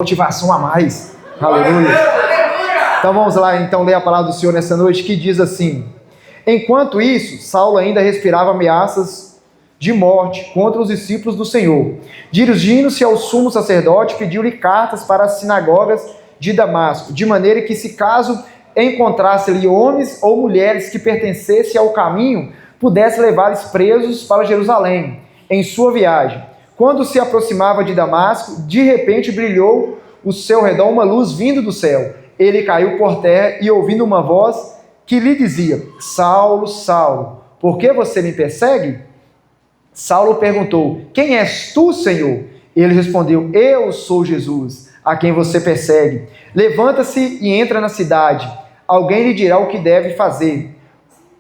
Motivação a mais. Aleluia. Então vamos lá, então, ler a palavra do Senhor nessa noite, que diz assim: enquanto isso, Saulo ainda respirava ameaças de morte contra os discípulos do Senhor. Dirigindo-se ao sumo sacerdote, pediu-lhe cartas para as sinagogas de Damasco, de maneira que, se caso encontrasse-lhe homens ou mulheres que pertencessem ao caminho, pudesse levá-los presos para Jerusalém, em sua viagem. Quando se aproximava de Damasco, de repente brilhou ao seu redor uma luz vindo do céu. Ele caiu por terra e, ouvindo uma voz que lhe dizia: Saulo, Saulo, por que você me persegue? Saulo perguntou: quem és tu, Senhor? Ele respondeu: eu sou Jesus, a quem você persegue. Levanta-se e entra na cidade. Alguém lhe dirá o que deve fazer.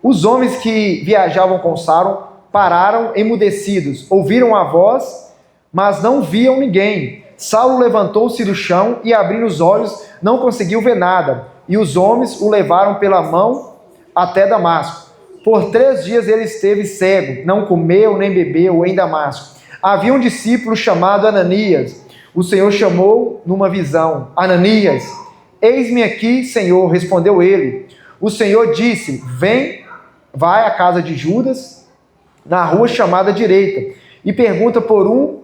Os homens que viajavam com Saulo pararam emudecidos, ouviram a voz, mas não viam ninguém. Saulo levantou-se do chão e, abrindo os olhos, não conseguiu ver nada. E os homens o levaram pela mão até Damasco. Por 3 dias ele esteve cego, não comeu nem bebeu em Damasco. Havia um discípulo chamado Ananias. O Senhor chamou numa visão: Ananias. Eis-me aqui, Senhor, respondeu ele. O Senhor disse: vai à casa de Judas, na rua chamada Direita, e pergunta por um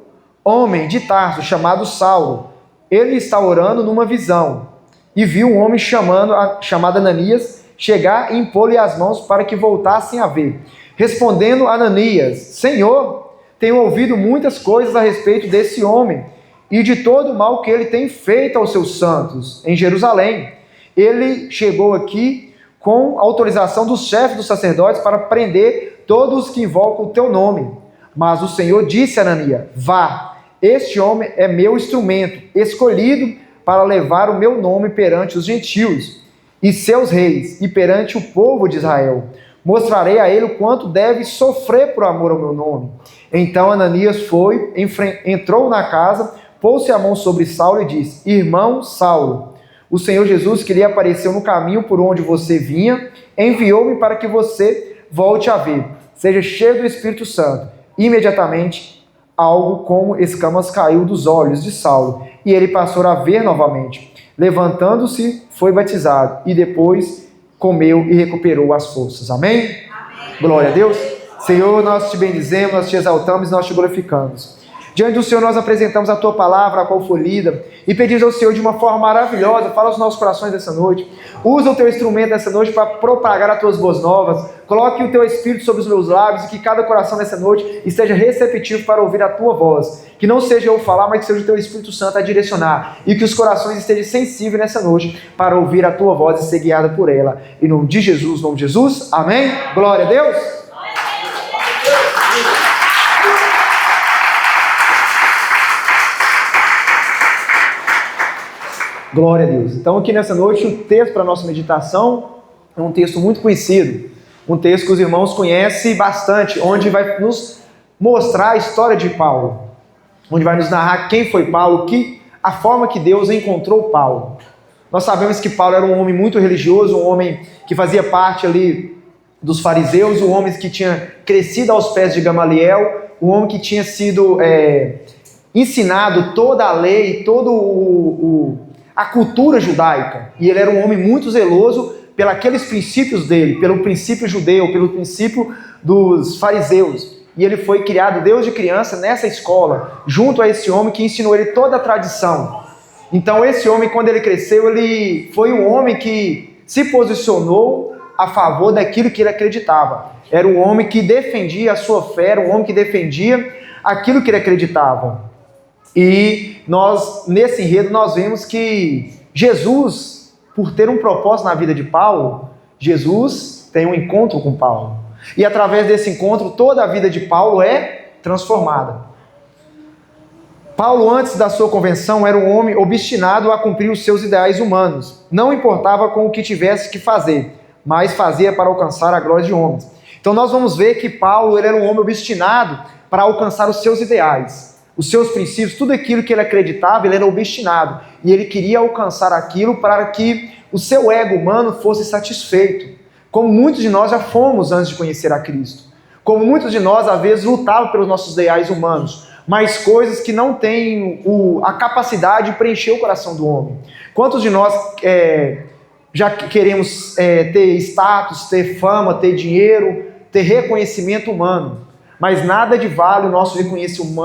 homem de Tarso chamado Saulo. Ele está orando numa visão, e viu um homem chamado Ananias chegar e impor-lhe as mãos para que voltassem a ver. Respondendo Ananias: Senhor, tenho ouvido muitas coisas a respeito desse homem e de todo o mal que ele tem feito aos seus santos em Jerusalém. Ele chegou aqui com autorização dos chefes dos sacerdotes para prender todos os que invocam o teu nome. Mas o Senhor disse a Ananias: vá, este homem é meu instrumento, escolhido para levar o meu nome perante os gentios e seus reis, e perante o povo de Israel. Mostrarei a ele o quanto deve sofrer por amor ao meu nome. Então Ananias foi, entrou na casa, pôs-se a mão sobre Saulo e disse: Irmão Saulo, o Senhor Jesus, que lhe apareceu no caminho por onde você vinha, enviou-me para que você volte a ver. Seja cheio do Espírito Santo. Imediatamente, algo como escamas caiu dos olhos de Saulo, e ele passou a ver novamente. Levantando-se, foi batizado, e depois comeu e recuperou as forças. Amém? Amém. Glória a Deus. Senhor, nós te bendizemos, nós te exaltamos, nós te glorificamos. Diante do Senhor nós apresentamos a Tua palavra, a qual foi lida, e pedimos ao Senhor de uma forma maravilhosa: fala aos nossos corações nessa noite. Usa o Teu instrumento nessa noite para propagar as Tuas boas novas. Coloque o Teu Espírito sobre os meus lábios, e que cada coração nessa noite esteja receptivo para ouvir a Tua voz. Que não seja eu falar, mas que seja o Teu Espírito Santo a direcionar, e que os corações estejam sensíveis nessa noite para ouvir a Tua voz e ser guiada por ela. Em nome de Jesus, amém? Glória a Deus. Glória a Deus. Então aqui nessa noite o texto para a nossa meditação é um texto muito conhecido, um texto que os irmãos conhecem bastante, onde vai nos mostrar a história de Paulo, onde vai nos narrar quem foi Paulo, a forma que Deus encontrou Paulo. Nós sabemos que Paulo era um homem muito religioso, um homem que fazia parte ali dos fariseus, um homem que tinha crescido aos pés de Gamaliel, um homem que tinha sido ensinado toda a lei, a cultura judaica, e ele era um homem muito zeloso pelos princípios dele, pelo princípio judeu, pelo princípio dos fariseus, e ele foi criado desde criança nessa escola, junto a esse homem que ensinou ele toda a tradição. Então esse homem, quando ele cresceu, ele foi um homem que se posicionou a favor daquilo que ele acreditava. Era um homem que defendia a sua fé, era um homem que defendia aquilo que ele acreditava. E nós, nesse enredo, nós vemos que Jesus, por ter um propósito na vida de Paulo, Jesus tem um encontro com Paulo. E através desse encontro, toda a vida de Paulo é transformada. Paulo, antes da sua conversão, era um homem obstinado a cumprir os seus ideais humanos. Não importava com o que tivesse que fazer, mas fazia para alcançar a glória de homens. Então nós vamos ver que Paulo ele era um homem obstinado para alcançar os seus ideais. Os seus princípios, tudo aquilo que ele acreditava, ele era obstinado. E ele queria alcançar aquilo para que o seu ego humano fosse satisfeito. Como muitos de nós já fomos antes de conhecer a Cristo. Como muitos de nós, às vezes, lutavam pelos nossos ideais humanos. mas coisas que não têm a capacidade de preencher o coração do homem. Quantos de nós já queremos ter status, ter fama, ter dinheiro, ter reconhecimento humano? Mas nada de vale o nosso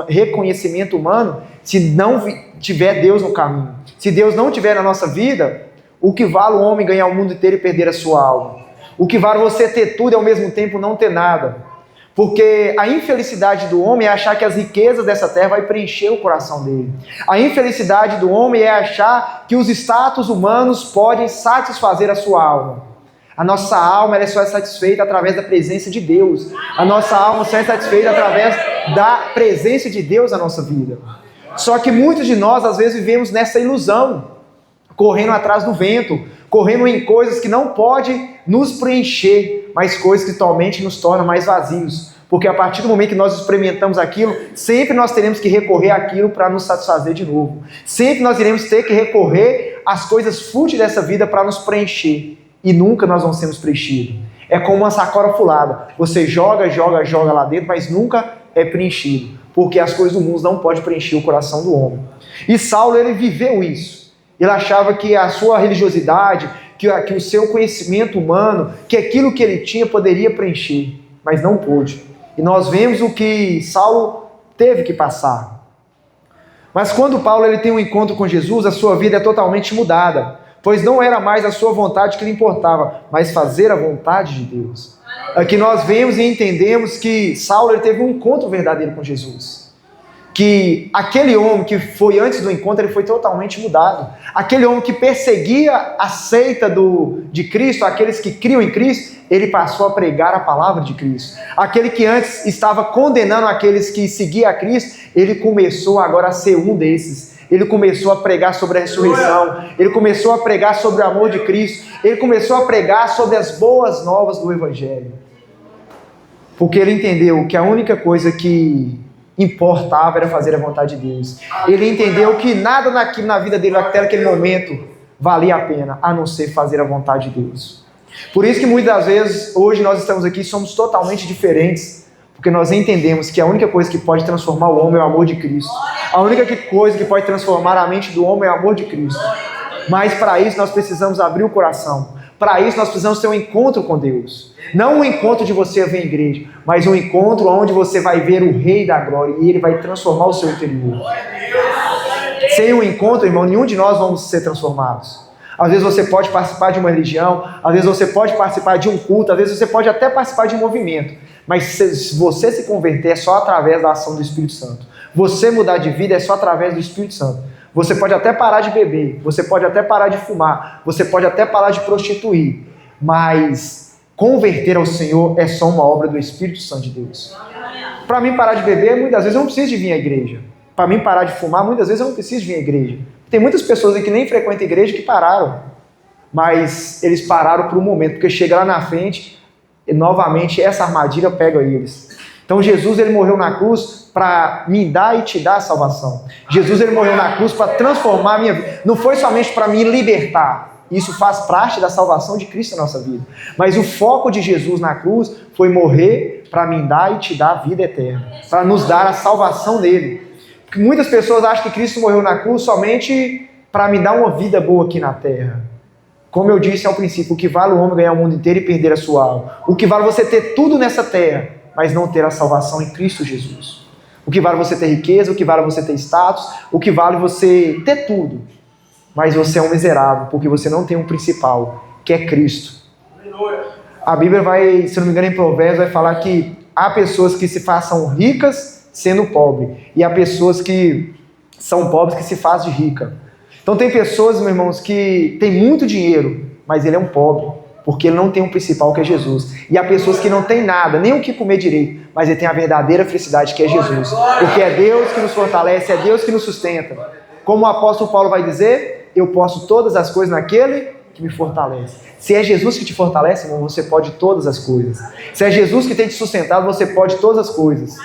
reconhecimento humano se não tiver Deus no caminho. Se Deus não tiver na nossa vida, o que vale o homem ganhar o mundo inteiro e perder a sua alma? O que vale você ter tudo e ao mesmo tempo não ter nada? Porque a infelicidade do homem é achar que as riquezas dessa terra vai preencher o coração dele. A infelicidade do homem é achar que os status humanos podem satisfazer a sua alma. A nossa alma ela só é satisfeita através da presença de Deus. A nossa alma só é satisfeita através da presença de Deus na nossa vida. Só que muitos de nós às vezes vivemos nessa ilusão, correndo atrás do vento, correndo em coisas que não podem nos preencher, mas coisas que totalmente nos tornam mais vazios. Porque a partir do momento que nós experimentamos aquilo, sempre nós teremos que recorrer àquilo para nos satisfazer de novo. Sempre nós iremos ter que recorrer às coisas fúteis dessa vida para nos preencher. E nunca nós vamos sermos preenchidos. É como uma sacola furada. Você joga lá dentro, mas nunca é preenchido. Porque as coisas do mundo não podem preencher o coração do homem. E Saulo, ele viveu isso. Ele achava que a sua religiosidade, que o seu conhecimento humano, que aquilo que ele tinha poderia preencher, mas não pôde. E nós vemos o que Saulo teve que passar. Mas quando Paulo ele tem um encontro com Jesus, a sua vida é totalmente mudada, pois não era mais a sua vontade que lhe importava, mas fazer a vontade de Deus. Aqui nós vemos e entendemos que Saulo ele teve um encontro verdadeiro com Jesus. Que aquele homem que foi antes do encontro, ele foi totalmente mudado. Aquele homem que perseguia a seita de Cristo, aqueles que criam em Cristo, ele passou a pregar a palavra de Cristo. Aquele que antes estava condenando aqueles que seguiam a Cristo, ele começou agora a ser um desses. Ele começou a pregar sobre a ressurreição, ele começou a pregar sobre o amor de Cristo, ele começou a pregar sobre as boas novas do Evangelho. Porque ele entendeu que a única coisa que importava era fazer a vontade de Deus. Ele entendeu que nada na vida dele até aquele momento valia a pena, a não ser fazer a vontade de Deus. Por isso que muitas das vezes, hoje nós estamos aqui, somos totalmente diferentes, porque nós entendemos que a única coisa que pode transformar o homem é o amor de Cristo. A única coisa que pode transformar a mente do homem é o amor de Cristo. Mas para isso nós precisamos abrir o coração. Para isso nós precisamos ter um encontro com Deus. Não um encontro de você vir à igreja, mas um encontro onde você vai ver o Rei da Glória e Ele vai transformar o seu interior. Sem um encontro, irmão, nenhum de nós vamos ser transformados. Às vezes você pode participar de uma religião, às vezes você pode participar de um culto, às vezes você pode até participar de um movimento. Mas se você se converter é só através da ação do Espírito Santo. Você mudar de vida é só através do Espírito Santo. Você pode até parar de beber, você pode até parar de fumar, você pode até parar de prostituir, mas converter ao Senhor é só uma obra do Espírito Santo de Deus. Para mim parar de beber, muitas vezes eu não preciso de vir à igreja. Para mim parar de fumar, muitas vezes eu não preciso de vir à igreja. Tem muitas pessoas aí que nem frequentam a igreja que pararam, mas eles pararam por um momento, porque chega lá na frente e novamente essa armadilha pega eles. Então Jesus ele morreu na cruz para me dar e te dar a salvação. Jesus ele morreu na cruz para transformar a minha vida. Não foi somente para me libertar. Isso faz parte da salvação de Cristo na nossa vida. Mas o foco de Jesus na cruz foi morrer para me dar e te dar a vida eterna. Para nos dar a salvação dele. Porque muitas pessoas acham que Cristo morreu na cruz somente para me dar uma vida boa aqui na terra. Como eu disse ao princípio, o que vale o homem ganhar o mundo inteiro e perder a sua alma. O que vale você ter tudo nessa terra, mas não ter a salvação em Cristo Jesus. O que vale você ter riqueza, o que vale você ter status, o que vale você ter tudo, mas você é um miserável, porque você não tem um principal, que é Cristo. A Bíblia vai, se não me engano em Provérbios, vai falar que há pessoas que se façam ricas sendo pobre, e há pessoas que são pobres que se fazem de rica. Então tem pessoas, meus irmãos, que tem muito dinheiro, mas ele é um pobre, porque ele não tem um principal que é Jesus. E há pessoas que não têm nada, nem o que comer direito, mas ele tem a verdadeira felicidade que é Jesus. Porque é Deus que nos fortalece, é Deus que nos sustenta. Como o apóstolo Paulo vai dizer, eu posso todas as coisas naquele que me fortalece. Se é Jesus que te fortalece, irmão, você pode todas as coisas. Se é Jesus que tem te sustentado, você pode todas as coisas.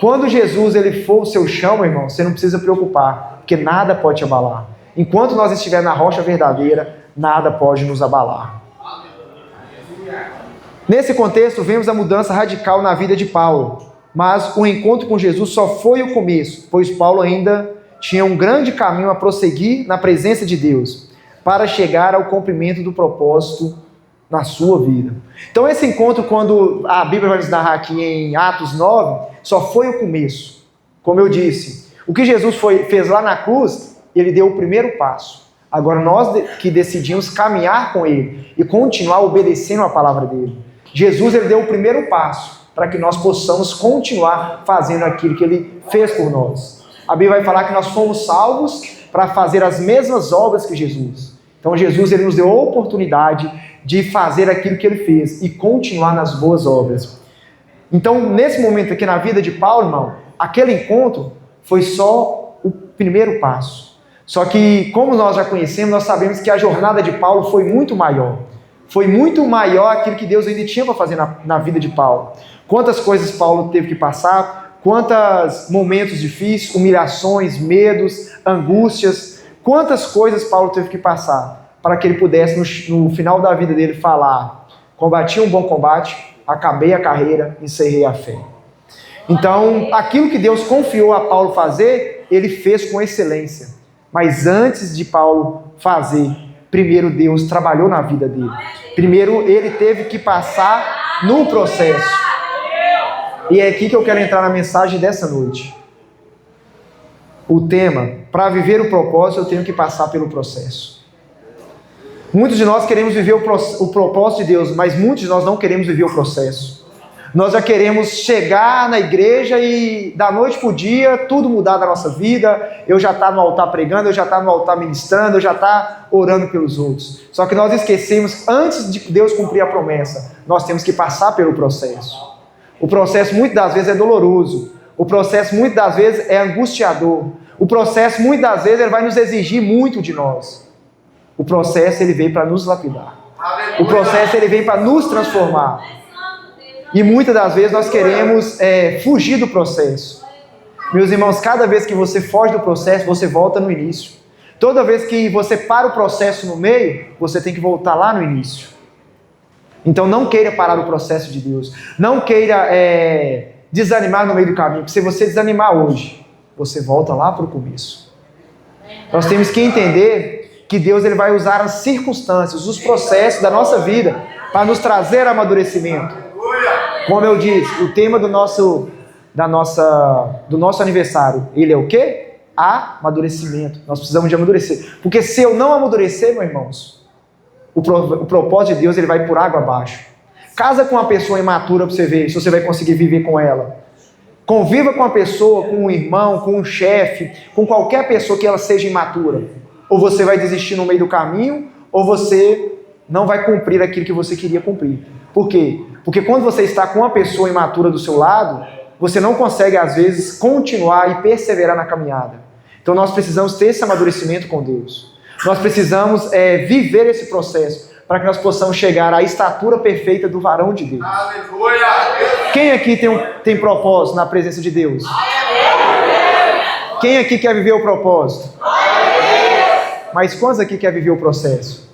Quando Jesus ele for o seu chão, meu irmão, você não precisa preocupar, porque nada pode te abalar. Enquanto nós estivermos na rocha verdadeira, nada pode nos abalar. Nesse contexto, vemos a mudança radical na vida de Paulo. mas o encontro com Jesus só foi o começo, pois Paulo ainda tinha um grande caminho a prosseguir na presença de Deus, para chegar ao cumprimento do propósito na sua vida. Então esse encontro, quando a Bíblia vai nos narrar aqui em Atos 9, só foi o começo. Como eu disse, o que Jesus fez lá na cruz, ele deu o primeiro passo. Agora nós que decidimos caminhar com ele e continuar obedecendo a palavra dele. Jesus, ele deu o primeiro passo para que nós possamos continuar fazendo aquilo que ele fez por nós. A Bíblia vai falar que nós fomos salvos para fazer as mesmas obras que Jesus. Então Jesus, ele nos deu a oportunidade de fazer aquilo que ele fez e continuar nas boas obras. Então, nesse momento aqui na vida de Paulo, irmão, aquele encontro foi só o primeiro passo. Só que, como nós já conhecemos, nós sabemos que a jornada de Paulo foi muito maior. Foi muito maior aquilo que Deus ainda tinha para fazer na vida de Paulo. Quantas coisas Paulo teve que passar, quantos momentos difíceis, humilhações, medos, angústias, quantas coisas Paulo teve que passar para que ele pudesse, no final da vida dele, falar: combati um bom combate, acabei a carreira, encerrei a fé. Então, aquilo que Deus confiou a Paulo fazer, ele fez com excelência. Mas antes de Paulo fazer, primeiro Deus trabalhou na vida dele. Primeiro ele teve que passar no processo. E é aqui que eu quero entrar na mensagem dessa noite. O tema: para viver o propósito, eu tenho que passar pelo processo. Muitos de nós queremos viver o propósito de Deus, mas muitos de nós não queremos viver o processo. Nós já queremos chegar na igreja e da noite para o dia tudo mudar da nossa vida. Eu já estar no altar pregando, eu já estar no altar ministrando, eu já estar orando pelos outros. Só que nós esquecemos, antes de Deus cumprir a promessa, nós temos que passar pelo processo. O processo muitas das vezes é doloroso. O processo muitas das vezes é angustiador. O processo muitas das vezes ele vai nos exigir muito de nós. O processo ele vem para nos lapidar. O processo ele vem para nos transformar. E muitas das vezes nós queremos fugir do processo. Meus irmãos, cada vez que você foge do processo, você volta no início. Toda vez que você para o processo no meio, você tem que voltar lá no início. Então não queira parar o processo de Deus. Não queira desanimar no meio do caminho. Porque se você desanimar hoje, você volta lá para o começo. Nós temos que entender que Deus ele vai usar as circunstâncias, os processos da nossa vida para nos trazer amadurecimento. Como eu disse, o tema do nosso aniversário, ele é o quê? Amadurecimento. Nós precisamos de amadurecer. Porque se eu não amadurecer, meus irmãos, o propósito de Deus ele vai por água abaixo. Casa com uma pessoa imatura para você ver se você vai conseguir viver com ela. Conviva com uma pessoa, com um irmão, com um chefe, com qualquer pessoa que ela seja imatura. Ou você vai desistir no meio do caminho, ou você não vai cumprir aquilo que você queria cumprir. Por quê? Porque quando você está com uma pessoa imatura do seu lado, você não consegue, às vezes, continuar e perseverar na caminhada. Então nós precisamos ter esse amadurecimento com Deus. Nós precisamos viver esse processo para que nós possamos chegar à estatura perfeita do varão de Deus. Aleluia! Quem aqui tem propósito na presença de Deus? Quem aqui quer viver o propósito? Mas quantos aqui quer viver o processo?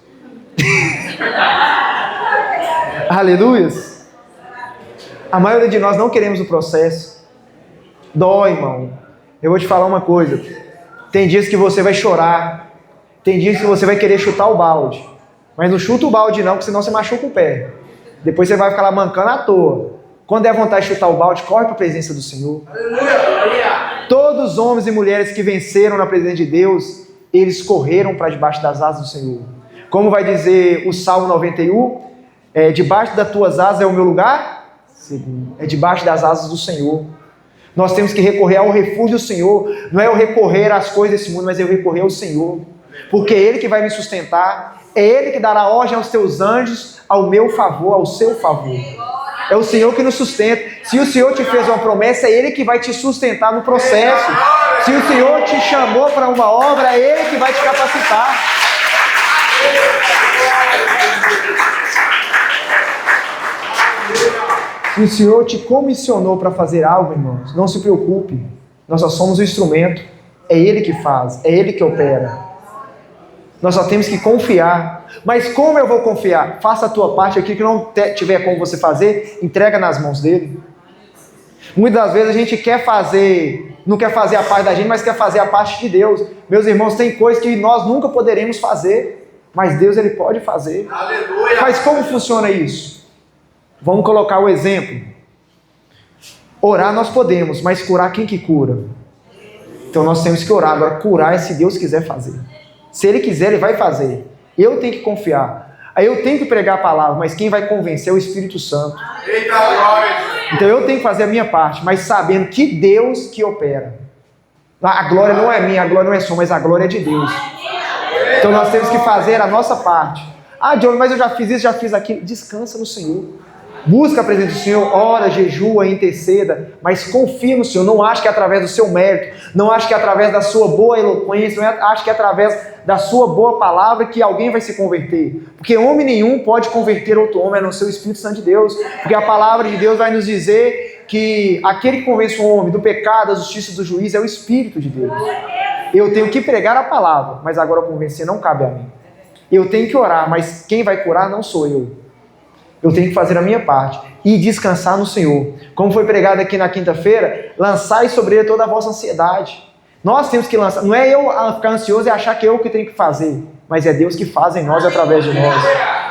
Aleluias! A maioria de nós não queremos o processo. Dói, irmão. Eu vou te falar uma coisa. Tem dias que você vai chorar. Tem dias que você vai querer chutar o balde. Mas não chuta o balde não, porque senão você machuca o pé. Depois você vai ficar lá mancando à toa. Quando der vontade de chutar o balde, corre para a presença do Senhor. Todos os homens e mulheres que venceram na presença de Deus, eles correram para debaixo das asas do Senhor. Como vai dizer o Salmo 91, debaixo das tuas asas é o meu lugar? É debaixo das asas do Senhor. Nós temos que recorrer ao refúgio do Senhor. Não é o recorrer às coisas desse mundo, mas é o recorrer ao Senhor. Porque é Ele que vai me sustentar. É Ele que dará ordem aos teus anjos ao meu favor, ao seu favor. É o Senhor que nos sustenta. Se o Senhor te fez uma promessa, é Ele que vai te sustentar no processo. Se o Senhor te chamou para uma obra, é Ele que vai te capacitar. Se o Senhor te comissionou para fazer algo, irmãos, não se preocupe. Nós só somos o instrumento. É Ele que faz, é Ele que opera. Nós só temos que confiar. Mas como eu vou confiar? Faça a tua parte, aquilo que não tiver como você fazer, entrega nas mãos dele. Muitas das vezes a gente não quer fazer a parte da gente, mas quer fazer a parte de Deus. Meus irmãos, tem coisas que nós nunca poderemos fazer, mas Deus ele pode fazer. Aleluia. Mas como funciona isso? Vamos colocar o exemplo. Orar nós podemos, mas curar quem que cura? Então nós temos que orar. Agora curar é se Deus quiser fazer. Se Ele quiser, Ele vai fazer. Eu tenho que confiar. Aí eu tenho que pregar a palavra, mas quem vai convencer é o Espírito Santo. Eita, glória! Então eu tenho que fazer a minha parte, mas sabendo que Deus que opera. A glória não é minha, a glória não é sua, mas a glória é de Deus. Então nós temos que fazer a nossa parte. Ah, John, mas eu já fiz isso, já fiz aquilo. Descansa no Senhor. Busca a presença do Senhor, ora, jejua, interceda, mas confia no Senhor. Não ache que é através do seu mérito, não ache que é através da sua boa eloquência, não ache que é através da sua boa palavra que alguém vai se converter. Porque homem nenhum pode converter outro homem a não ser o Espírito Santo de Deus. Porque a palavra de Deus vai nos dizer que aquele que convence o homem do pecado, da justiça e do juízo é o Espírito de Deus. Eu tenho que pregar a palavra, mas agora convencer não cabe a mim. Eu tenho que orar, mas quem vai curar não sou eu. Eu tenho que fazer a minha parte e descansar no Senhor. Como foi pregado aqui na quinta-feira, lançai sobre ele toda a vossa ansiedade. Nós temos que lançar, não é eu ficar ansioso e achar que é eu que tenho que fazer, mas é Deus que faz em nós e através de nós.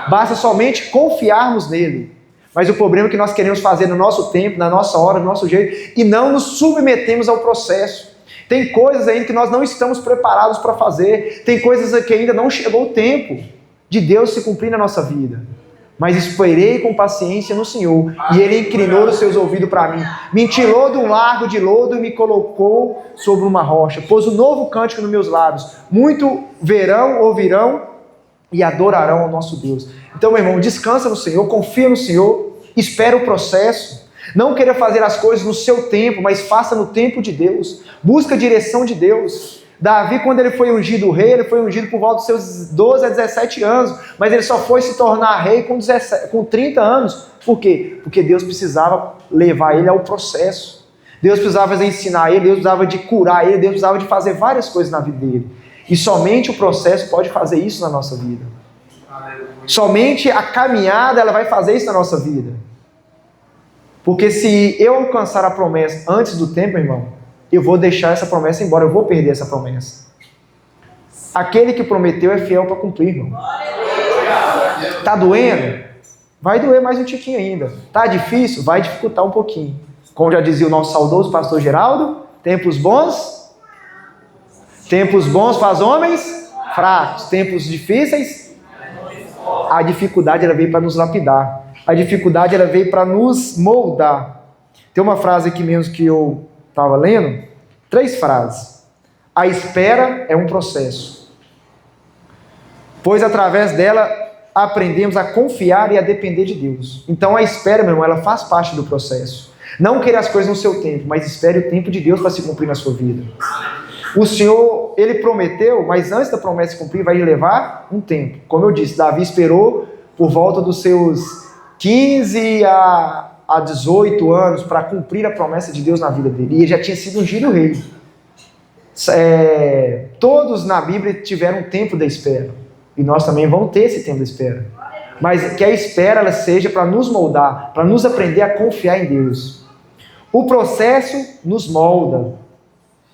Basta somente confiarmos nele. Mas o problema é que nós queremos fazer no nosso tempo, na nossa hora, no nosso jeito, e não nos submetemos ao processo. Tem coisas ainda que nós não estamos preparados para fazer, tem coisas que ainda não chegou o tempo de Deus se cumprir na nossa vida. Mas esperei com paciência no Senhor, e Ele inclinou os seus ouvidos para mim, me tirou de um largo de lodo e me colocou sobre uma rocha, pôs um novo cântico nos meus lábios, muito verão, ouvirão e adorarão ao nosso Deus. Então, meu irmão, descansa no Senhor, confia no Senhor, espera o processo, não queira fazer as coisas no seu tempo, mas faça no tempo de Deus, busca a direção de Deus. Davi, quando ele foi ungido rei, ele foi ungido por volta dos seus 12 a 17 anos, mas ele só foi se tornar rei com 30 anos. Por quê? Porque Deus precisava levar ele ao processo. Deus precisava ensinar ele, Deus precisava de curar ele, Deus precisava de fazer várias coisas na vida dele. E somente o processo pode fazer isso na nossa vida. Somente a caminhada ela vai fazer isso na nossa vida. Porque se eu alcançar a promessa antes do tempo, irmão, eu vou deixar essa promessa embora, eu vou perder essa promessa. Aquele que prometeu é fiel para cumprir, irmão. Tá doendo? Vai doer mais um tiquinho ainda. Tá difícil? Vai dificultar um pouquinho. Como já dizia o nosso saudoso pastor Geraldo, tempos bons faz homens fracos. Tempos difíceis, a dificuldade ela veio para nos lapidar. A dificuldade ela veio para nos moldar. Tem uma frase aqui mesmo que eu estava lendo, 3 frases. A espera é um processo, pois através dela aprendemos a confiar e a depender de Deus. Então a espera, meu irmão, ela faz parte do processo. Não queira as coisas no seu tempo, mas espere o tempo de Deus para se cumprir na sua vida. O Senhor, Ele prometeu, mas antes da promessa se cumprir, vai levar um tempo. Como eu disse, Davi esperou por volta dos seus 15 a 18 anos para cumprir a promessa de Deus na vida dele. E ele já tinha sido ungido rei. Todos na Bíblia tiveram um tempo da espera. E nós também vamos ter esse tempo da espera. Mas que a espera ela seja para nos moldar, para nos aprender a confiar em Deus. O processo nos molda.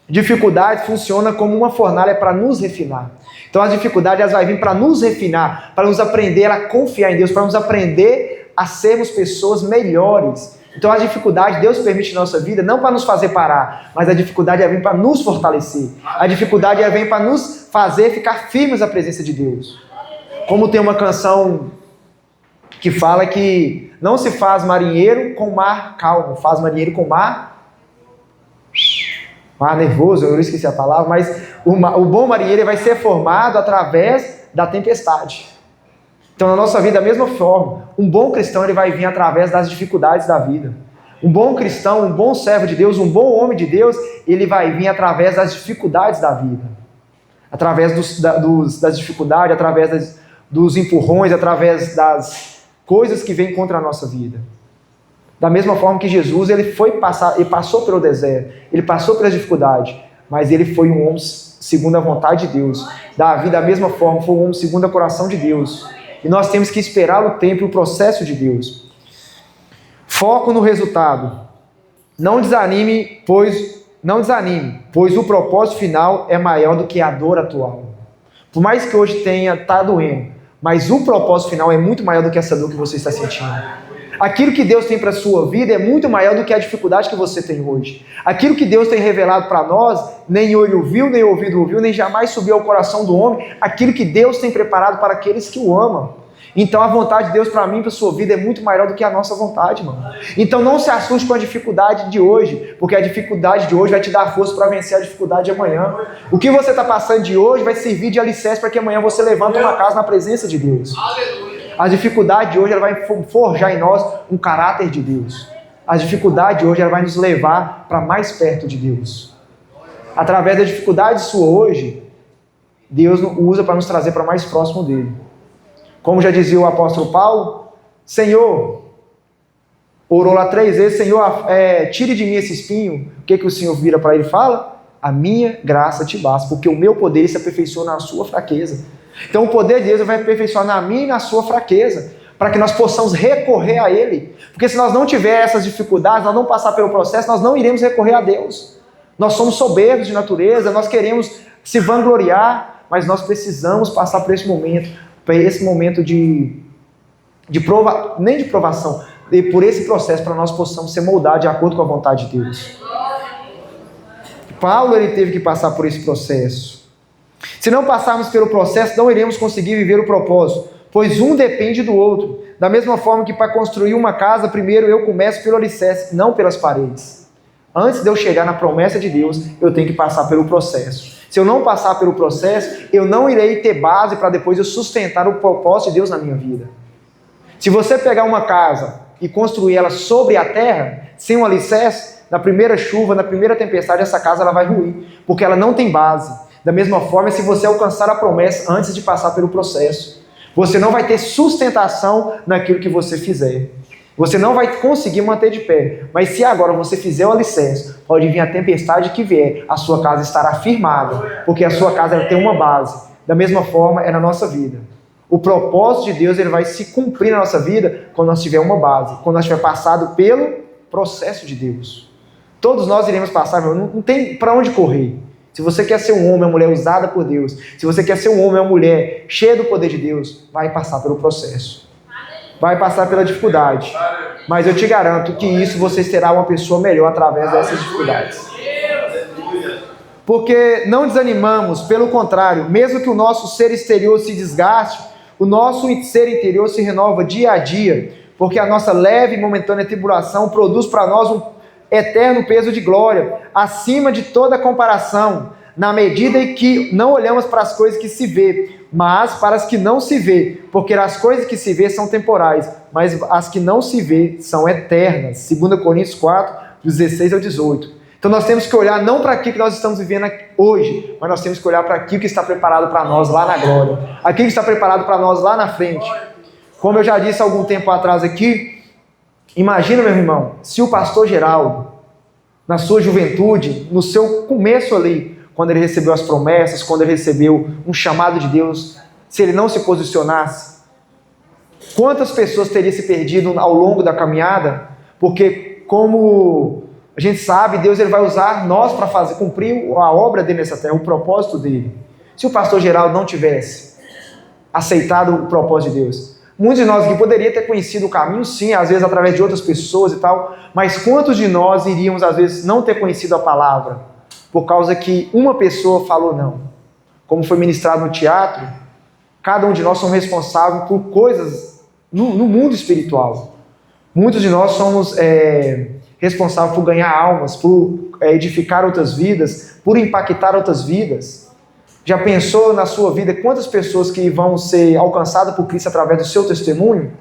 Dificuldade funciona como uma fornalha para nos refinar. Então as dificuldades elas vão vir para nos refinar, para nos aprender a confiar em Deus, para nos aprender a sermos pessoas melhores. Então a dificuldade Deus permite na nossa vida não para nos fazer parar, mas a dificuldade vem para nos fortalecer. A dificuldade vem para nos fazer ficar firmes na presença de Deus. Como tem uma canção que fala que não se faz marinheiro com mar calmo, faz marinheiro com mar nervoso, eu esqueci a palavra, mas o bom marinheiro vai ser formado através da tempestade. Então, na nossa vida, da mesma forma, um bom cristão ele vai vir através das dificuldades da vida. Um bom cristão, um bom servo de Deus, um bom homem de Deus, ele vai vir através das dificuldades da vida. Através das dificuldades, através dos empurrões, através das coisas que vêm contra a nossa vida. Da mesma forma que Jesus, ele passou pelo deserto, ele passou pelas dificuldades, mas ele foi um homem segundo a vontade de Deus. Davi, da mesma forma, foi um homem segundo o coração de Deus. E nós temos que esperar o tempo e o processo de Deus. Foco no resultado. Não desanime, pois o propósito final é maior do que a dor atual. Por mais que hoje tá doendo, mas o propósito final é muito maior do que essa dor que você está sentindo. Aquilo que Deus tem para a sua vida é muito maior do que a dificuldade que você tem hoje. Aquilo que Deus tem revelado para nós, nem olho viu, nem ouvido ouviu, nem jamais subiu ao coração do homem, aquilo que Deus tem preparado para aqueles que o amam. Então a vontade de Deus para mim, para a sua vida, é muito maior do que a nossa vontade, mano. Então não se assuste com a dificuldade de hoje, porque a dificuldade de hoje vai te dar força para vencer a dificuldade de amanhã. O que você está passando de hoje vai servir de alicerce para que amanhã você levante uma casa na presença de Deus. A dificuldade de hoje ela vai forjar em nós um caráter de Deus. A dificuldade de hoje ela vai nos levar para mais perto de Deus. Através da dificuldade sua hoje, Deus usa para nos trazer para mais próximo dele. Como já dizia o apóstolo Paulo, Senhor, orou lá 3 vezes, Senhor, tire de mim esse espinho. O que o Senhor vira para ele e fala? A minha graça te basta, porque o meu poder se aperfeiçoa na sua fraqueza. Então o poder de Deus vai aperfeiçoar na minha e na sua fraqueza, para que nós possamos recorrer a Ele. Porque se nós não tivermos essas dificuldades, nós não passar pelo processo, nós não iremos recorrer a Deus. Nós somos soberbos de natureza, nós queremos se vangloriar, mas nós precisamos passar por esse momento nem de provação, por esse processo, para nós possamos ser moldados de acordo com a vontade de Deus. Paulo ele teve que passar por esse processo. Se não passarmos pelo processo, não iremos conseguir viver o propósito, pois um depende do outro. Da mesma forma que para construir uma casa, primeiro eu começo pelo alicerce, não pelas paredes. Antes de eu chegar na promessa de Deus, eu tenho que passar pelo processo. Se eu não passar pelo processo, eu não irei ter base para depois eu sustentar o propósito de Deus na minha vida. Se você pegar uma casa e construir ela sobre a terra, sem um alicerce, na primeira chuva, na primeira tempestade, essa casa ela vai ruir, porque ela não tem base. Da mesma forma, se você alcançar a promessa antes de passar pelo processo, você não vai ter sustentação naquilo que você fizer. Você não vai conseguir manter de pé. Mas se agora você fizer o alicerce, pode vir a tempestade que vier, a sua casa estará firmada, porque a sua casa tem uma base. Da mesma forma é na nossa vida. O propósito de Deus ele vai se cumprir na nossa vida quando nós tivermos uma base, quando nós tivermos passado pelo processo de Deus. Todos nós iremos passar, não tem para onde correr. Se você quer ser um homem, uma mulher usada por Deus, se você quer ser um homem, uma mulher cheia do poder de Deus, vai passar pelo processo. Vai passar pela dificuldade. Mas eu te garanto que isso você será uma pessoa melhor através dessas dificuldades. Porque não desanimamos, pelo contrário, mesmo que o nosso ser exterior se desgaste, o nosso ser interior se renova dia a dia, porque a nossa leve e momentânea tribulação produz para nós um eterno peso de glória, acima de toda comparação, na medida em que não olhamos para as coisas que se vê, mas para as que não se vê, porque as coisas que se vê são temporais, mas as que não se vê são eternas. 2 Coríntios 4, 16 ao 18. Então nós temos que olhar não para aquilo que nós estamos vivendo hoje, mas nós temos que olhar para aquilo que está preparado para nós lá na glória, aquilo que está preparado para nós lá na frente. Como eu já disse há algum tempo atrás aqui, imagina, meu irmão, se o pastor Geraldo, na sua juventude, no seu começo ali, quando ele recebeu as promessas, quando ele recebeu um chamado de Deus, se ele não se posicionasse, quantas pessoas teriam se perdido ao longo da caminhada? Porque, como a gente sabe, Deus ele vai usar nós para cumprir a obra dele nessa terra, o propósito dele. Se o pastor Geraldo não tivesse aceitado o propósito de Deus, muitos de nós aqui poderiam ter conhecido o caminho, sim, às vezes através de outras pessoas e tal, mas quantos de nós iríamos, às vezes, não ter conhecido a palavra, por causa que uma pessoa falou não? Como foi ministrado no teatro, cada um de nós somos responsáveis por coisas no mundo espiritual. Muitos de nós somos responsáveis por ganhar almas, por edificar outras vidas, por impactar outras vidas. Já pensou na sua vida quantas pessoas que vão ser alcançadas por Cristo através do seu testemunho?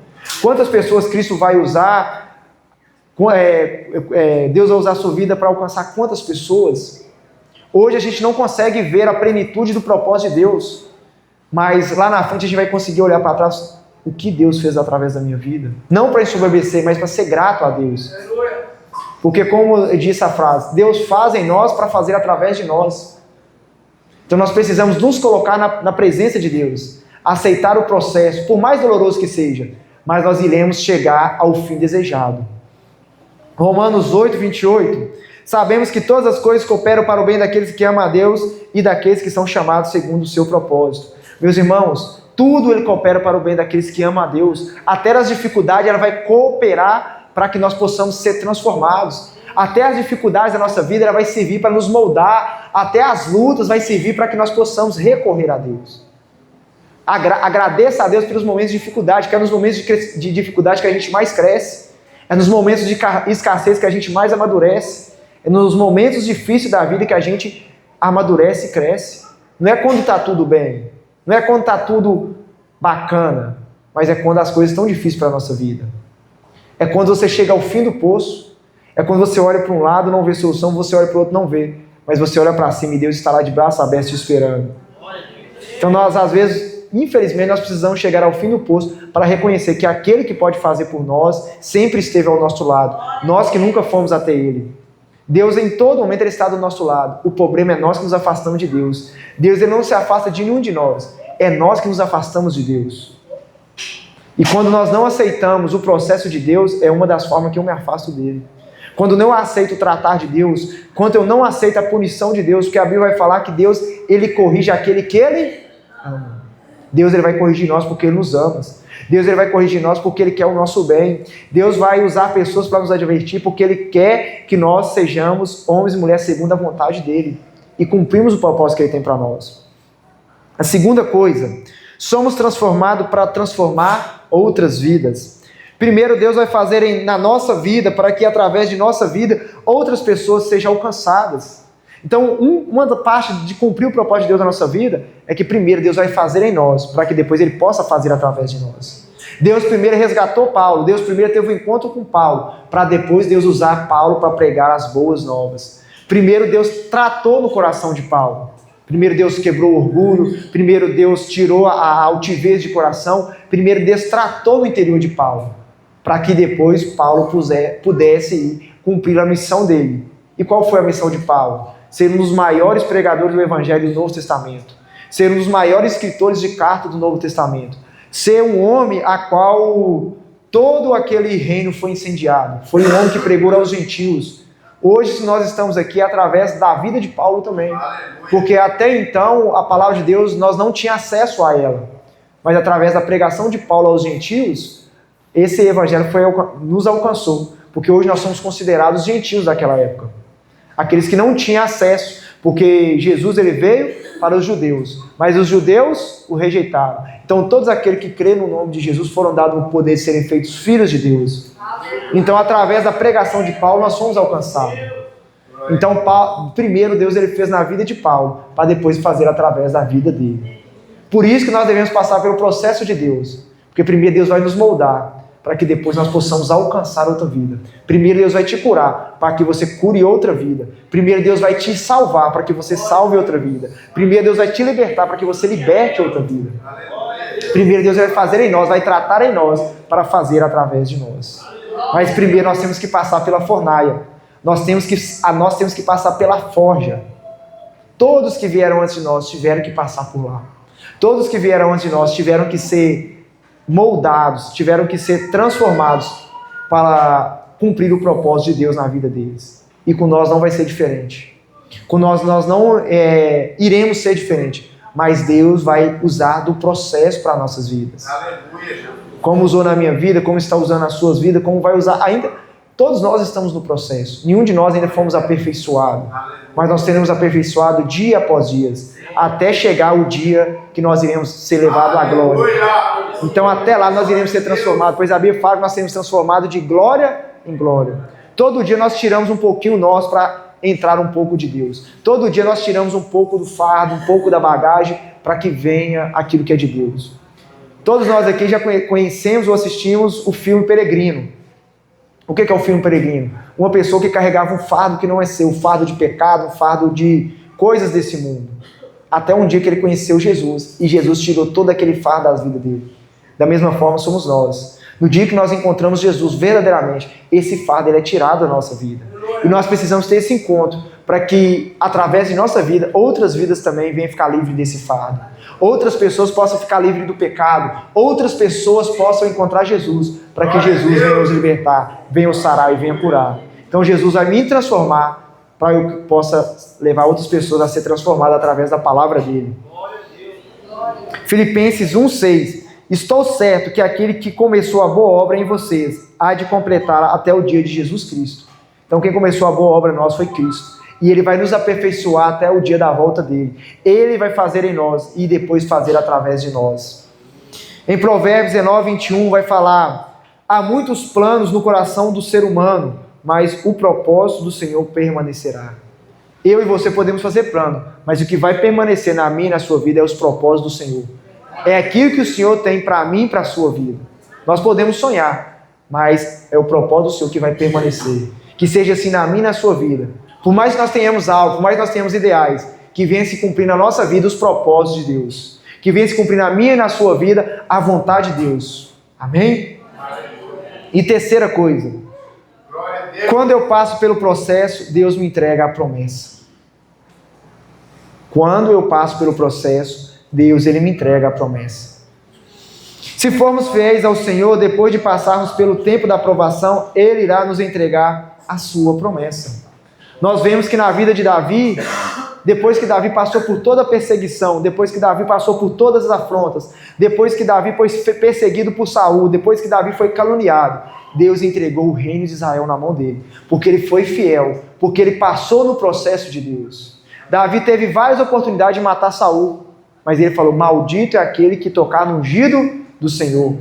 Quantas pessoas Cristo vai usar, Deus vai usar a sua vida para alcançar quantas pessoas? Hoje a gente não consegue ver a plenitude do propósito de Deus, mas lá na frente a gente vai conseguir olhar para trás o que Deus fez através da minha vida. Não para ensoberbecer, mas para ser grato a Deus. Porque como disse a frase, Deus faz em nós para fazer através de nós. Então nós precisamos nos colocar na presença de Deus, aceitar o processo, por mais doloroso que seja, mas nós iremos chegar ao fim desejado. Romanos 8, 28. Sabemos que todas as coisas cooperam para o bem daqueles que amam a Deus e daqueles que são chamados segundo o seu propósito. Meus irmãos, tudo ele coopera para o bem daqueles que amam a Deus. Até as dificuldades, ela vai cooperar para que nós possamos ser transformados. Até as dificuldades da nossa vida, ela vai servir para nos moldar. Até as lutas vai servir para que nós possamos recorrer a Deus. Agradeça a Deus pelos momentos de dificuldade, que é nos momentos de dificuldade que a gente mais cresce. É nos momentos de escassez que a gente mais amadurece. É nos momentos difíceis da vida que a gente amadurece e cresce. Não é quando está tudo bem. Não é quando está tudo bacana. Mas é quando as coisas estão difíceis para a nossa vida. É quando você chega ao fim do poço. É quando você olha para um lado e não vê solução, você olha para o outro e não vê. Mas você olha para cima e Deus está lá de braço aberto te esperando. Então nós, às vezes, infelizmente, nós precisamos chegar ao fim do poço para reconhecer que aquele que pode fazer por nós sempre esteve ao nosso lado. Nós que nunca fomos até Ele. Deus em todo momento ele está do nosso lado. O problema é nós que nos afastamos de Deus. Deus ele não se afasta de nenhum de nós. É nós que nos afastamos de Deus. E quando nós não aceitamos o processo de Deus, é uma das formas que eu me afasto dele. Quando eu não aceito o tratar de Deus, quando eu não aceito a punição de Deus, porque a Bíblia vai falar que Deus ele corrige aquele que ele ama. Deus ele vai corrigir nós porque ele nos ama. Deus ele vai corrigir nós porque ele quer o nosso bem. Deus vai usar pessoas para nos advertir porque ele quer que nós sejamos homens e mulheres segundo a vontade dele e cumprimos o propósito que ele tem para nós. A segunda coisa, somos transformados para transformar outras vidas. Primeiro, Deus vai fazer na nossa vida para que através de nossa vida outras pessoas sejam alcançadas. Então, uma parte de cumprir o propósito de Deus na nossa vida é que primeiro Deus vai fazer em nós, para que depois Ele possa fazer através de nós. Deus primeiro resgatou Paulo, Deus primeiro teve um encontro com Paulo, para depois Deus usar Paulo para pregar as boas novas. Primeiro Deus tratou no coração de Paulo. Primeiro Deus quebrou o orgulho, primeiro Deus tirou a altivez de coração, primeiro Deus tratou no interior de Paulo, para que depois Paulo pudesse ir cumprir a missão dele. E qual foi a missão de Paulo? Ser um dos maiores pregadores do Evangelho do Novo Testamento. Ser um dos maiores escritores de cartas do Novo Testamento. Ser um homem a qual todo aquele reino foi incendiado. Foi um homem que pregou aos gentios. Hoje nós estamos aqui através da vida de Paulo também. Porque até então a palavra de Deus nós não tínhamos acesso a ela. Mas através da pregação de Paulo aos gentios, esse evangelho nos alcançou. Porque hoje nós somos considerados gentios daquela época. Aqueles que não tinham acesso, porque Jesus ele veio para os judeus, mas os judeus o rejeitaram. Então todos aqueles que creem no nome de Jesus foram dados o poder de serem feitos filhos de Deus. Então através da pregação de Paulo nós fomos alcançados. Então primeiro Deus ele fez na vida de Paulo, para depois fazer através da vida dele. Por isso que nós devemos passar pelo processo de Deus, porque primeiro Deus vai nos moldar, para que depois nós possamos alcançar outra vida. Primeiro Deus vai te curar, para que você cure outra vida. Primeiro Deus vai te salvar, para que você salve outra vida. Primeiro Deus vai te libertar, para que você liberte outra vida. Primeiro Deus vai fazer em nós, vai tratar em nós, para fazer através de nós. Mas primeiro nós temos que passar pela fornalha. Nós temos que passar pela forja. Todos que vieram antes de nós tiveram que passar por lá. Todos que vieram antes de nós tiveram que ser moldados, tiveram que ser transformados para cumprir o propósito de Deus na vida deles. E com nós não vai ser diferente. Com nós não iremos ser diferente, mas Deus vai usar do processo para nossas vidas. Como usou na minha vida, como está usando nas suas vidas, como vai usar ainda. Todos nós estamos no processo. Nenhum de nós ainda fomos aperfeiçoados, mas nós seremos aperfeiçoados dia após dia, até chegar o dia que nós iremos ser levados à glória. Então até lá nós iremos ser transformados, pois a Bíblia fala que nós seremos transformados de glória em glória. Todo dia nós tiramos um pouquinho nós para entrar um pouco de Deus. Todo dia nós tiramos um pouco do fardo, um pouco da bagagem, para que venha aquilo que é de Deus. Todos nós aqui já conhecemos ou assistimos o filme Peregrino. O que é o filme Peregrino? Uma pessoa que carregava um fardo que não é seu, um fardo de pecado, um fardo de coisas desse mundo. Até um dia que ele conheceu Jesus, e Jesus tirou todo aquele fardo da vida dele. Da mesma forma somos nós. No dia que nós encontramos Jesus verdadeiramente, esse fardo ele é tirado da nossa vida. E nós precisamos ter esse encontro para que, através de nossa vida, outras vidas também venham ficar livres desse fardo. Outras pessoas possam ficar livres do pecado. Outras pessoas possam encontrar Jesus, para que Jesus venha nos libertar, venha nos sarar e venha curar. Então Jesus vai me transformar para eu que possa levar outras pessoas a ser transformadas através da palavra dele. Filipenses 1,6. Estou certo que aquele que começou a boa obra em vocês há de completá-la até o dia de Jesus Cristo. Então quem começou a boa obra em nós foi Cristo. E ele vai nos aperfeiçoar até o dia da volta dele. Ele vai fazer em nós e depois fazer através de nós. Em Provérbios 19:21 vai falar: há muitos planos no coração do ser humano, mas o propósito do Senhor permanecerá. Eu e você podemos fazer plano, mas o que vai permanecer na minha e na sua vida é os propósitos do Senhor. É aquilo que o Senhor tem para mim e para a sua vida. Nós podemos sonhar, mas é o propósito do Senhor que vai permanecer. Que seja assim na minha e na sua vida. Por mais que nós tenhamos algo, por mais que nós tenhamos ideais, que venha se cumprir na nossa vida os propósitos de Deus. Que venha se cumprir na minha e na sua vida a vontade de Deus. Amém? E terceira coisa. Quando eu passo pelo processo, Deus me entrega a promessa. Quando eu passo pelo processo, Deus ele me entrega a promessa. Se formos fiéis ao Senhor, depois de passarmos pelo tempo da provação, Ele irá nos entregar a sua promessa. Nós vemos que na vida de Davi, depois que Davi passou por toda a perseguição, depois que Davi passou por todas as afrontas, depois que Davi foi perseguido por Saul, depois que Davi foi caluniado, Deus entregou o reino de Israel na mão dele, porque ele foi fiel, porque ele passou no processo de Deus. Davi teve várias oportunidades de matar Saul, mas ele falou: maldito é aquele que tocar no ungido do Senhor,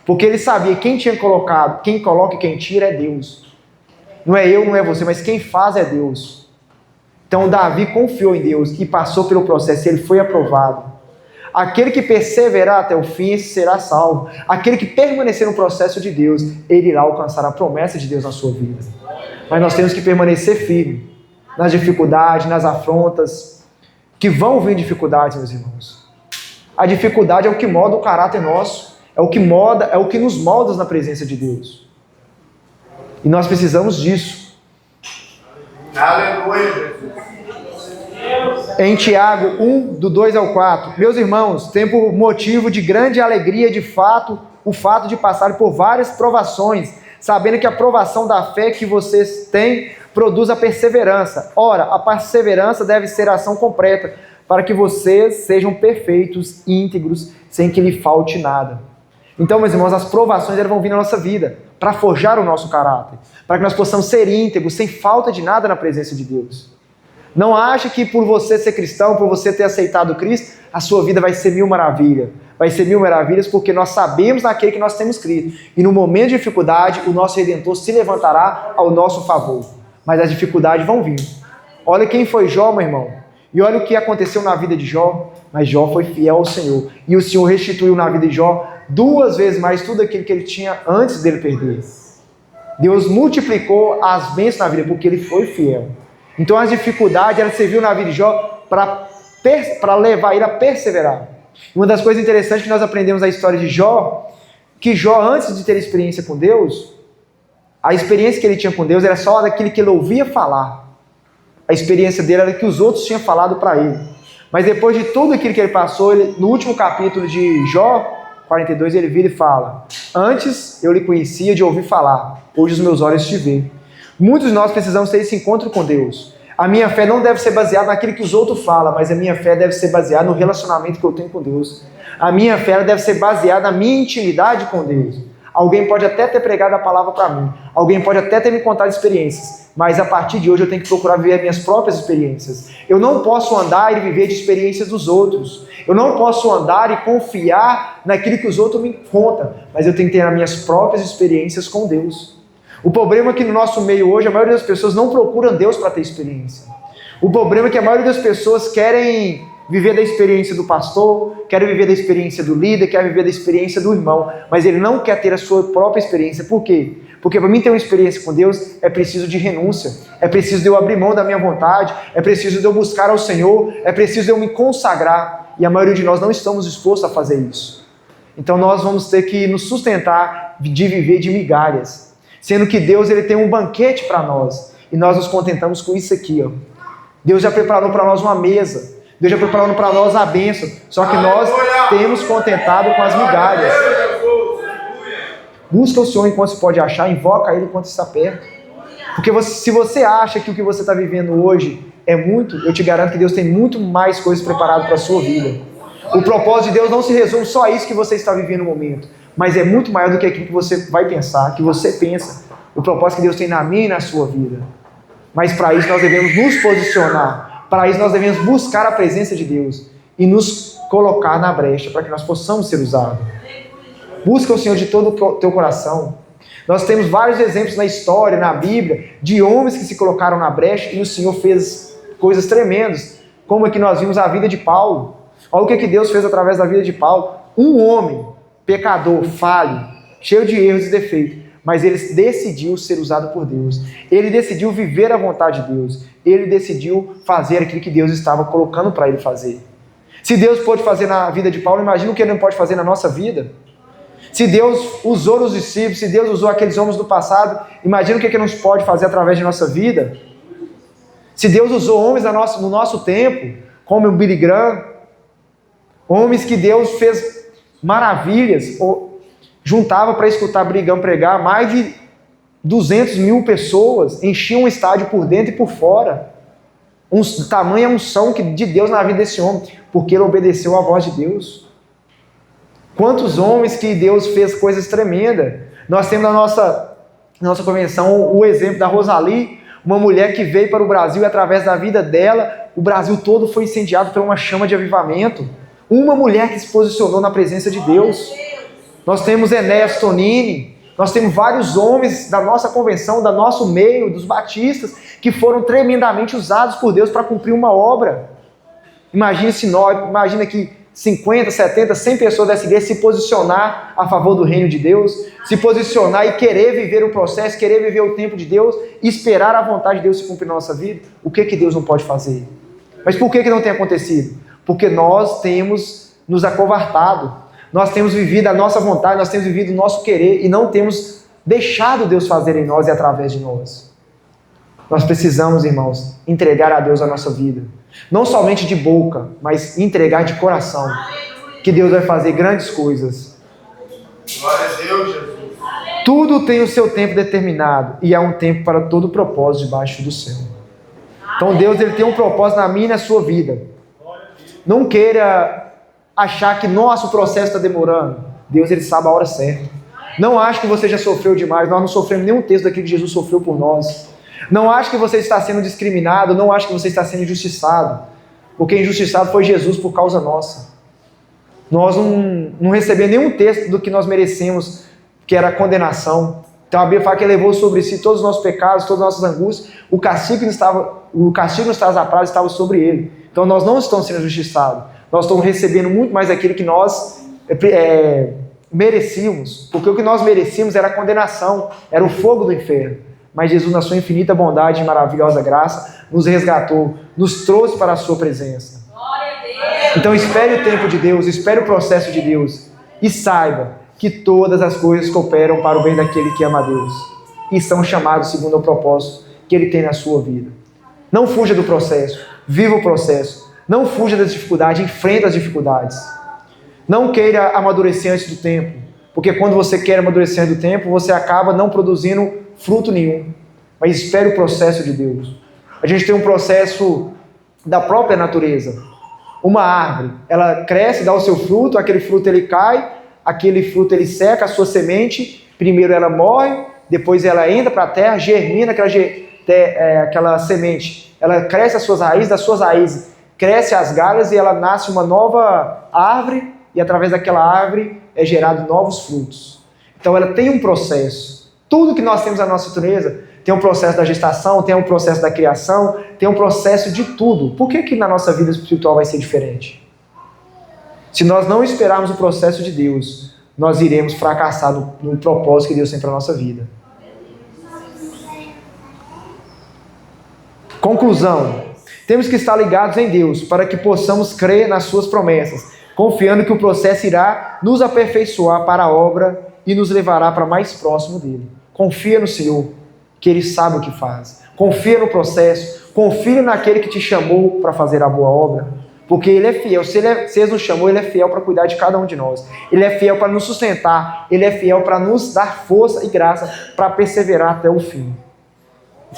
porque ele sabia quem tinha colocado, quem coloca e quem tira é Deus. Não é eu, não é você, mas quem faz é Deus. Então Davi confiou em Deus e passou pelo processo, ele foi aprovado. Aquele que perseverar até o fim, esse será salvo. Aquele que permanecer no processo de Deus, ele irá alcançar a promessa de Deus na sua vida. Mas nós temos que permanecer firme nas dificuldades, nas afrontas, que vão vir dificuldades, meus irmãos. A dificuldade é o que molda o caráter nosso, é o que nos molda na presença de Deus. E nós precisamos disso. Aleluia. Em Tiago 1, do 2 ao 4. Meus irmãos, tem por motivo de grande alegria, de fato, o fato de passar por várias provações, sabendo que a provação da fé que vocês têm produz a perseverança. Ora, a perseverança deve ser a ação completa, para que vocês sejam perfeitos, íntegros, sem que lhe falte nada. Então, meus irmãos, as provações elas vão vir na nossa vida, para forjar o nosso caráter, para que nós possamos ser íntegros, sem falta de nada na presença de Deus. Não ache que por você ser cristão, por você ter aceitado Cristo, a sua vida vai ser mil maravilhas. Vai ser mil maravilhas porque nós sabemos naquele que nós temos crido. E no momento de dificuldade, o nosso Redentor se levantará ao nosso favor. Mas as dificuldades vão vir. Olha quem foi Jó, meu irmão. E olha o que aconteceu na vida de Jó. Mas Jó foi fiel ao Senhor. E o Senhor restituiu na vida de Jó 2 vezes mais tudo aquilo que ele tinha antes dele perder. Deus multiplicou as bênçãos na vida porque ele foi fiel. Então as dificuldades, ela serviu na vida de Jó para levar ele a perseverar. Uma das coisas interessantes que nós aprendemos na história de Jó, que Jó, antes de ter experiência com Deus, a experiência que ele tinha com Deus era só daquilo que ele ouvia falar. A experiência dele era que os outros tinham falado para ele. Mas depois de tudo aquilo que ele passou, no último capítulo de Jó 42, ele vira e fala: antes eu lhe conhecia de ouvir falar, hoje os meus olhos te veem. Muitos de nós precisamos ter esse encontro com Deus. A minha fé não deve ser baseada naquilo que os outros falam, mas a minha fé deve ser baseada no relacionamento que eu tenho com Deus. A minha fé deve ser baseada na minha intimidade com Deus. Alguém pode até ter pregado a palavra para mim, alguém pode até ter me contado experiências, mas a partir de hoje eu tenho que procurar viver as minhas próprias experiências. Eu não posso andar e viver de experiências dos outros. Eu não posso andar e confiar naquilo que os outros me contam, mas eu tenho que ter as minhas próprias experiências com Deus. O problema é que no nosso meio hoje, a maioria das pessoas não procuram Deus para ter experiência. O problema é que a maioria das pessoas querem viver da experiência do pastor, querem viver da experiência do líder, querem viver da experiência do irmão, mas ele não quer ter a sua própria experiência. Por quê? Porque para mim ter uma experiência com Deus é preciso de renúncia, é preciso de eu abrir mão da minha vontade, é preciso de eu buscar ao Senhor, é preciso de eu me consagrar, e a maioria de nós não estamos dispostos a fazer isso. Então nós vamos ter que nos sustentar de viver de migalhas, sendo que Deus ele tem um banquete para nós, e nós nos contentamos com isso aqui. Ó. Deus já preparou para nós uma mesa, Deus já preparou para nós a bênção, só que nós temos contentado com as migalhas. Busca o Senhor enquanto se pode achar, invoca Ele enquanto está perto. Porque se você acha que o que você está vivendo hoje é muito, eu te garanto que Deus tem muito mais coisas preparadas para a sua vida. O propósito de Deus não se resume só a isso que você está vivendo no momento, mas é muito maior do que aquilo que você vai pensar, que você pensa. O propósito que Deus tem na minha e na sua vida. Mas para isso nós devemos nos posicionar, para isso nós devemos buscar a presença de Deus e nos colocar na brecha para que nós possamos ser usados. Busca o Senhor de todo o teu coração. Nós temos vários exemplos na história, na Bíblia, de homens que se colocaram na brecha e o Senhor fez coisas tremendas, como aqui nós vimos a vida de Paulo. Olha o que Deus fez através da vida de Paulo. Um homem, pecador, falho, cheio de erros e defeitos, mas ele decidiu ser usado por Deus. Ele decidiu viver a vontade de Deus. Ele decidiu fazer aquilo que Deus estava colocando para ele fazer. Se Deus pôde fazer na vida de Paulo, imagina o que ele não pode fazer na nossa vida. Se Deus usou os discípulos, se Deus usou aqueles homens do passado, imagina o que ele não pode fazer através de nossa vida. Se Deus usou homens no nosso tempo, como o Billy Graham, homens que Deus fez maravilhas, juntava para escutar Billy Graham pregar, mais de 200 mil pessoas, enchiam um estádio por dentro e por fora. Tamanha unção de Deus na vida desse homem, porque ele obedeceu à voz de Deus. Quantos homens que Deus fez coisas tremendas. Nós temos na nossa convenção o exemplo da Rosalie, uma mulher que veio para o Brasil e através da vida dela, o Brasil todo foi incendiado por uma chama de avivamento. Uma mulher que se posicionou na presença de Deus. Nós temos Enéas Tonini, nós temos vários homens da nossa convenção, do nosso meio, dos batistas, que foram tremendamente usados por Deus para cumprir uma obra. Imagina que 50, 70, 100 pessoas dessa igreja se posicionar a favor do reino de Deus, se posicionar e querer viver o processo, querer viver o tempo de Deus, esperar a vontade de Deus se cumprir na nossa vida. O que Deus não pode fazer? Mas por que não tem acontecido? Porque nós temos nos acovardado, nós temos vivido a nossa vontade, nós temos vivido o nosso querer e não temos deixado Deus fazer em nós e através de nós. Nós precisamos, irmãos, entregar a Deus a nossa vida. Não somente de boca, mas entregar de coração. Que Deus vai fazer grandes coisas. Glória a Deus, Jesus. Tudo tem o seu tempo determinado e há um tempo para todo propósito debaixo do céu. Então Deus ele tem um propósito na minha e na sua vida. Não queira achar que nosso processo está demorando. Deus ele sabe a hora certa. Não ache que você já sofreu demais. Nós não sofremos nenhum terço daquilo que Jesus sofreu por nós. Não ache que você está sendo discriminado, não ache que você está sendo injustiçado, porque injustiçado foi Jesus por causa nossa. Nós não recebemos nenhum texto do que nós merecemos, que era a condenação. Então a Bíblia fala que ele levou sobre si todos os nossos pecados, todas as nossas angústias, o castigo que nos traz a paz estava sobre ele. Então nós não estamos sendo injustiçados, nós estamos recebendo muito mais daquilo que nós merecíamos, porque o que nós merecíamos era a condenação, era o fogo do inferno. Mas Jesus, na sua infinita bondade e maravilhosa graça, nos resgatou, nos trouxe para a sua presença. Então espere o tempo de Deus, espere o processo de Deus e saiba que todas as coisas cooperam para o bem daquele que ama a Deus e são chamados segundo o propósito que Ele tem na sua vida. Não fuja do processo, viva o processo. Não fuja das dificuldades, enfrenta as dificuldades. Não queira amadurecer antes do tempo, porque quando você quer amadurecer antes do tempo, você acaba não produzindo fruto nenhum. Mas espere o processo de Deus. A gente tem um processo da própria natureza. Uma árvore, ela cresce, dá o seu fruto, aquele fruto ele cai, aquele fruto ele seca, a sua semente, primeiro ela morre, depois ela entra para a terra, germina aquela semente, ela cresce as suas raízes, das suas raízes cresce as galhas e ela nasce uma nova árvore e através daquela árvore é gerado novos frutos. Então ela tem um processo. Tudo que nós temos na nossa natureza tem um processo da gestação, tem um processo da criação, tem um processo de tudo. Por que na nossa vida espiritual vai ser diferente? Se nós não esperarmos o processo de Deus, nós iremos fracassar no propósito que Deus tem para a nossa vida. Conclusão. Temos que estar ligados em Deus para que possamos crer nas suas promessas, confiando que o processo irá nos aperfeiçoar para a obra e nos levará para mais próximo dele. Confia no Senhor, que Ele sabe o que faz. Confia no processo, confia naquele que te chamou para fazer a boa obra, porque Ele é fiel. Se Ele nos chamou, Ele é fiel para cuidar de cada um de nós. Ele é fiel para nos sustentar, Ele é fiel para nos dar força e graça para perseverar até o fim.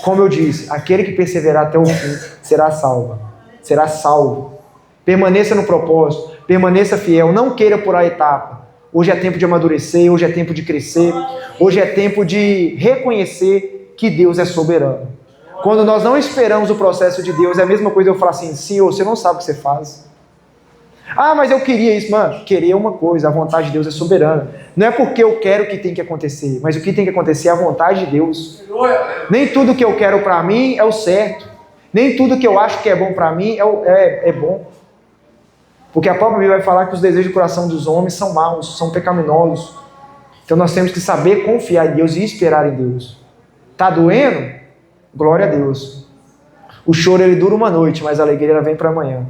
Como eu disse, aquele que perseverar até o fim será salvo. Será salvo. Permaneça no propósito, permaneça fiel, não queira pular a etapa. Hoje é tempo de amadurecer, hoje é tempo de crescer, hoje é tempo de reconhecer que Deus é soberano. Quando nós não esperamos o processo de Deus, é a mesma coisa eu falar assim, Senhor, você não sabe o que você faz. Ah, mas eu queria isso. Mano, querer é uma coisa, a vontade de Deus é soberana. Não é porque eu quero que tem que acontecer, mas o que tem que acontecer é a vontade de Deus. Nem tudo que eu quero para mim é o certo. Nem tudo que eu acho que é bom para mim é bom. Porque a própria Bíblia vai falar que os desejos do coração dos homens são maus, são pecaminosos. Então nós temos que saber confiar em Deus e esperar em Deus. Tá doendo? Glória a Deus. O choro ele dura uma noite, mas a alegria ela vem para amanhã.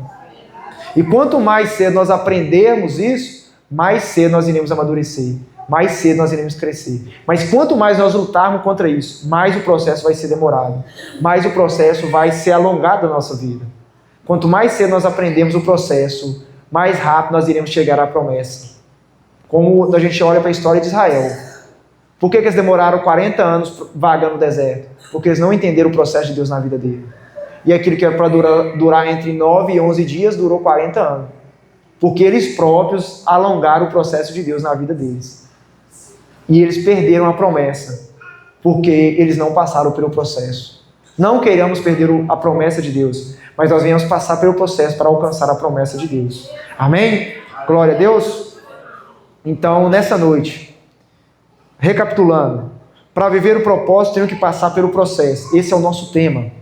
E quanto mais cedo nós aprendermos isso, mais cedo nós iremos amadurecer, mais cedo nós iremos crescer. Mas quanto mais nós lutarmos contra isso, mais o processo vai ser demorado, mais o processo vai ser alongado na nossa vida. Quanto mais cedo nós aprendemos o processo, mais rápido nós iremos chegar à promessa. Como a gente olha para a história de Israel. Por que eles demoraram 40 anos vagando no deserto? Porque eles não entenderam o processo de Deus na vida dele. E aquilo que era para durar entre 9 e 11 dias, durou 40 anos. Porque eles próprios alongaram o processo de Deus na vida deles. E eles perderam a promessa. Porque eles não passaram pelo processo. Não queremos perder a promessa de Deus, mas nós venhamos passar pelo processo para alcançar a promessa de Deus. Amém? Glória a Deus. Então, nessa noite, recapitulando, para viver o propósito, tenho que passar pelo processo. Esse é o nosso tema.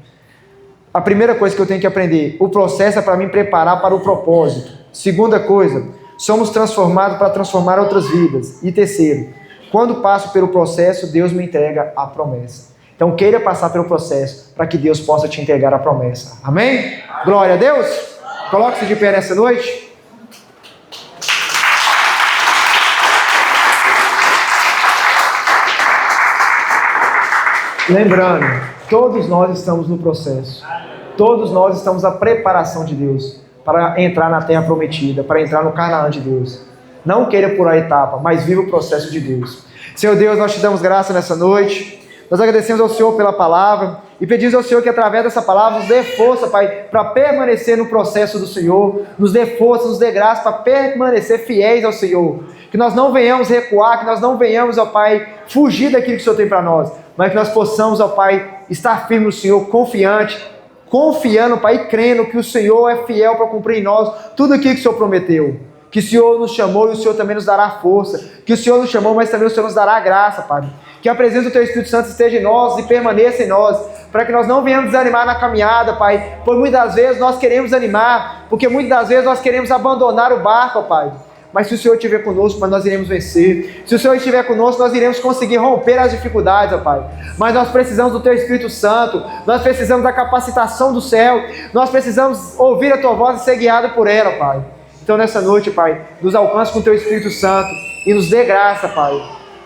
A primeira coisa que eu tenho que aprender, o processo é para me preparar para o propósito. Segunda coisa, somos transformados para transformar outras vidas. E terceiro, quando passo pelo processo, Deus me entrega a promessa. Então queira passar pelo processo para que Deus possa te entregar a promessa. Amém? Glória a Deus. Coloque-se de pé nessa noite. Lembrando, todos nós estamos no processo. Todos nós estamos na preparação de Deus para entrar na terra prometida, para entrar no Canaã de Deus. Não queira pular a etapa, mas viva o processo de Deus. Senhor Deus, nós te damos graça nessa noite. Nós agradecemos ao Senhor pela palavra e pedimos ao Senhor que através dessa palavra nos dê força, Pai, para permanecer no processo do Senhor. Nos dê força, nos dê graça para permanecer fiéis ao Senhor. Que nós não venhamos recuar, que nós não venhamos, ó Pai, fugir daquilo que o Senhor tem para nós. Mas que nós possamos, ó Pai, estar firme no Senhor, confiando, Pai, e crendo que o Senhor é fiel para cumprir em nós tudo aquilo que o Senhor prometeu. Que o Senhor nos chamou e o Senhor também nos dará força. Que o Senhor nos chamou, mas também o Senhor nos dará graça, Pai. Que a presença do Teu Espírito Santo esteja em nós e permaneça em nós, para que nós não venhamos desanimar na caminhada, Pai. Pois muitas das vezes nós queremos animar, porque muitas das vezes nós queremos abandonar o barco, Pai. Mas se o Senhor estiver conosco, Pai, nós iremos vencer. Se o Senhor estiver conosco, nós iremos conseguir romper as dificuldades, ó Pai. Mas nós precisamos do Teu Espírito Santo, nós precisamos da capacitação do céu, nós precisamos ouvir a Tua voz e ser guiado por ela, Pai. Então nessa noite, Pai, nos alcance com o Teu Espírito Santo e nos dê graça, Pai.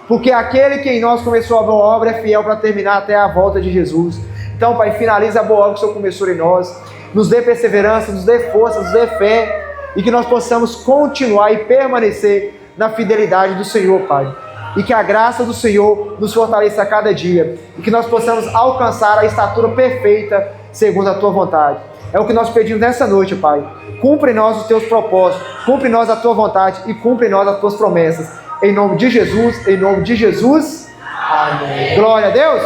Porque aquele que em nós começou a boa obra é fiel para terminar até a volta de Jesus. Então, Pai, finaliza a boa obra que o Senhor começou em nós. Nos dê perseverança, nos dê força, nos dê fé. E que nós possamos continuar e permanecer na fidelidade do Senhor, Pai. E que a graça do Senhor nos fortaleça a cada dia. E que nós possamos alcançar a estatura perfeita segundo a Tua vontade. É o que nós pedimos nessa noite, Pai. Cumpre em nós os Teus propósitos. Cumpre em nós a Tua vontade. E cumpre em nós as Tuas promessas. Em nome de Jesus. Em nome de Jesus. Amém. Glória a Deus.